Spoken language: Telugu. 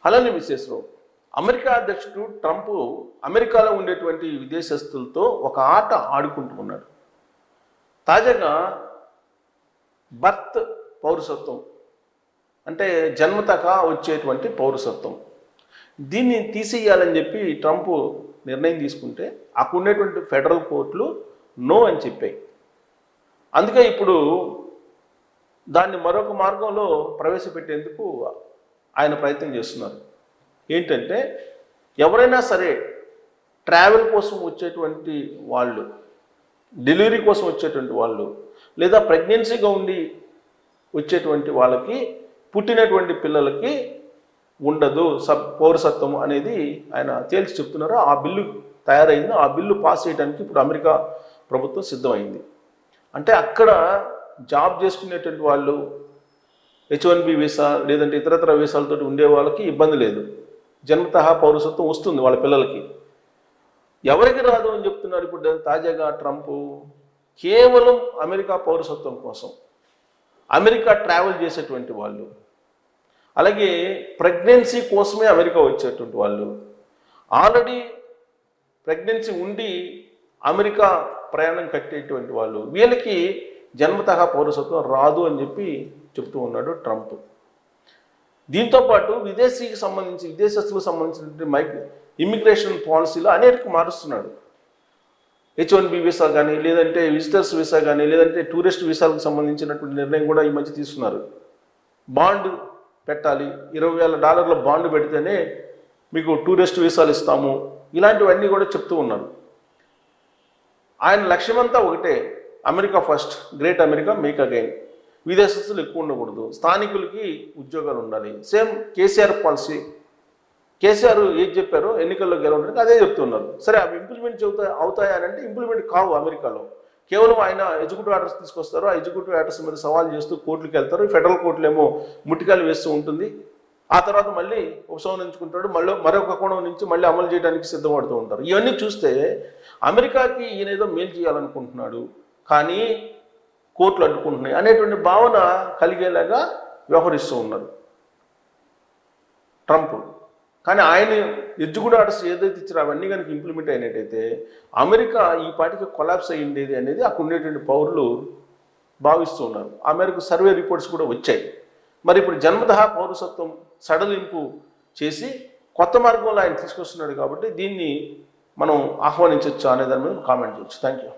అలానే విశేషం అమెరికా అధ్యక్షుడు ట్రంప్ అమెరికాలో ఉండేటువంటి విదేశస్తులతో ఒక ఆట ఆడుకుంటూ ఉన్నాడు. తాజాగా బర్త్ పౌరసత్వం అంటే జన్మతగా వచ్చేటువంటి పౌరసత్వం దీన్ని తీసేయాలని చెప్పి ట్రంప్ నిర్ణయం తీసుకుంటే అక్కడ ఉండేటువంటి ఫెడరల్ కోర్టులు నో అని చెప్పాయి. అందుకే ఇప్పుడు దాన్ని మరొక మార్గంలో ప్రవేశపెట్టేందుకు ఆయన ప్రయత్నం చేస్తున్నారు. ఏంటంటే ఎవరైనా సరే ట్రావెల్ కోసం వచ్చేటువంటి వాళ్ళు, డెలివరీ కోసం వచ్చేటువంటి వాళ్ళు, లేదా ప్రెగ్నెన్సీగా ఉండి వచ్చేటువంటి వాళ్ళకి, పుట్టినటువంటి పిల్లలకి ఉండదు పౌరసత్వం అనేది ఆయన తేల్చి చెప్తున్నారు. ఆ బిల్లు తయారైంది. ఆ బిల్లు పాస్ చేయడానికి ఇప్పుడు అమెరికా ప్రభుత్వం సిద్ధమైంది. అంటే అక్కడ జాబ్ చేసుకునేటువంటి వాళ్ళు H1B వీసా లేదంటే ఇతరతర వీసాలతో ఉండే వాళ్ళకి ఇబ్బంది లేదు. జన్మతహా పౌరసత్వం వస్తుంది వాళ్ళ పిల్లలకి. ఎవరికి రాదు అని చెప్తున్నారు ఇప్పుడు తాజాగా ట్రంప్. కేవలం అమెరికా పౌరసత్వం కోసం అమెరికా ట్రావెల్ చేసేటువంటి వాళ్ళు, అలాగే ప్రెగ్నెన్సీ కోసమే అమెరికా వచ్చేటువంటి వాళ్ళు, ఆల్రెడీ ప్రెగ్నెన్సీ ఉండి అమెరికా ప్రయాణం కట్టేటువంటి వాళ్ళు, వీళ్ళకి జన్మతహా పౌరసత్వం రాదు అని చెప్పి చెప్తూ ఉన్నాడు ట్రంప్. దీంతోపాటు విదేశస్తులకు సంబంధించిన ఇమ్మిగ్రేషన్ పాలసీలో అనేక మారుస్తున్నాడు. H1B వీసా కానీ, లేదంటే విజిటర్స్ వీసా కానీ, లేదంటే టూరిస్ట్ వీసాలకు సంబంధించినటువంటి నిర్ణయం కూడా ఈ మధ్య తీసుకున్నారు. బాండ్ పెట్టాలి, $20,000 బాండ్ పెడితేనే మీకు టూరిస్ట్ వీసాలు ఇస్తాము, ఇలాంటివన్నీ కూడా చెప్తూ ఉన్నారు. ఆయన లక్ష్యమంతా ఒకటే, America first, great America make again. విదేశస్తులు ఎక్కువ ఉండకూడదు, స్థానికులకి ఉద్యోగాలు ఉండాలి. Same KCR policy. కేసీఆర్ ఏది చెప్పారో ఎన్నికల్లో గెలవడానికి అదే చెప్తున్నారు. సరే అవి ఇంప్లిమెంట్ అవుతాయనంటే ఇంప్లిమెంట్ కావు అమెరికాలో. కేవలం ఆయన ఎగ్జిక్యూటివ్ ఆర్డర్స్ తీసుకొస్తారు. ఆ ఎగ్జిక్యూటివ్ ఆర్డర్స్ మీద సవాల్ చేస్తూ కోర్టులకు వెళ్తారు. ఫెడరల్ కోర్టులు ఏమో ముట్టికాయలు వేస్తూ ఉంటుంది. ఆ తర్వాత మళ్ళీ ఉపసంహరించుకుంటాడు. మరొక కోణం నుంచి మళ్ళీ అమలు చేయడానికి సిద్ధపడుతూ ఉంటారు. ఇవన్నీ చూస్తే అమెరికాకి ఈయన ఏదో మేలు చేయాలనుకుంటున్నాడు, కానీ కోర్టులు అడ్డుకుంటున్నాయి అనేటువంటి భావన కలిగేలాగా వ్యవహరిస్తూ ఉన్నారు ట్రంప్. కానీ ఆయన ఎగ్జిక్యూటివ్ ఆర్డర్స్ ఏదైతే ఇచ్చారో అవన్నీ కనుక ఇంప్లిమెంట్ అయినట్టయితే అమెరికా ఈ పాటికి కొలాప్స్ అయ్యి ఉండేది అనేది అక్కడ ఉండేటువంటి పౌరులు భావిస్తూ ఉన్నారు. ఆ మేరకు సర్వే రిపోర్ట్స్ కూడా వచ్చాయి. మరి ఇప్పుడు జన్మతహా పౌరసత్వం సడలింపు చేసి కొత్త మార్గంలో ఆయన తీసుకొస్తున్నాడు కాబట్టి దీన్ని మనం ఆహ్వానించవచ్చు అనే దాని మీద కామెంట్ చేయొచ్చు. Thank you.